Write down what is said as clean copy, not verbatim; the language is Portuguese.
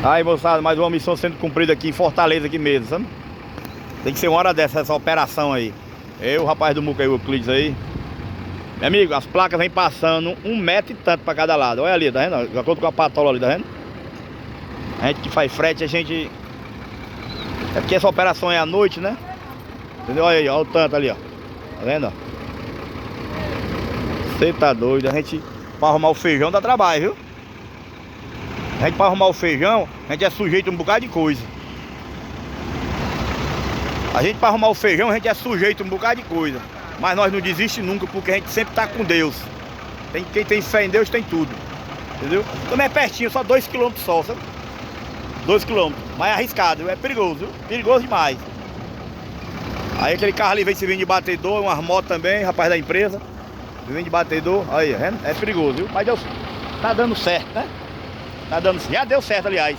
Aí, moçada, mais uma missão sendo cumprida aqui em Fortaleza aqui mesmo, sabe? Tem que ser uma hora dessa, essa operação aí. Eu, o rapaz do Muca aí, o Euclides aí. Meu amigo, as placas vêm passando 1 metro e tanto pra cada lado. Olha ali, tá vendo? De acordo com a patola ali, tá vendo? A gente que faz frete, a gente... É porque essa operação é à noite, né? Entendeu? Olha aí, olha o tanto ali, ó. Tá vendo? Você tá doido, a gente... Pra arrumar o feijão dá trabalho, viu? A gente pra arrumar o feijão, a gente é sujeito a um bocado de coisa. A gente pra arrumar o feijão, a gente é sujeito a um bocado de coisa. Mas nós não desistimos nunca, porque a gente sempre tá com Deus. Quem tem fé em Deus tem tudo. Entendeu? Também é pertinho, só 2 km só, sabe? 2 km, mas é arriscado, viu? É perigoso, viu? Perigoso demais. Aí aquele carro ali vem se vir de batedor, umas motos também, rapaz da empresa. Vem de batedor, aí, é perigoso, viu? Mas Deus tá dando certo, né? Tá dando, já deu certo, aliás.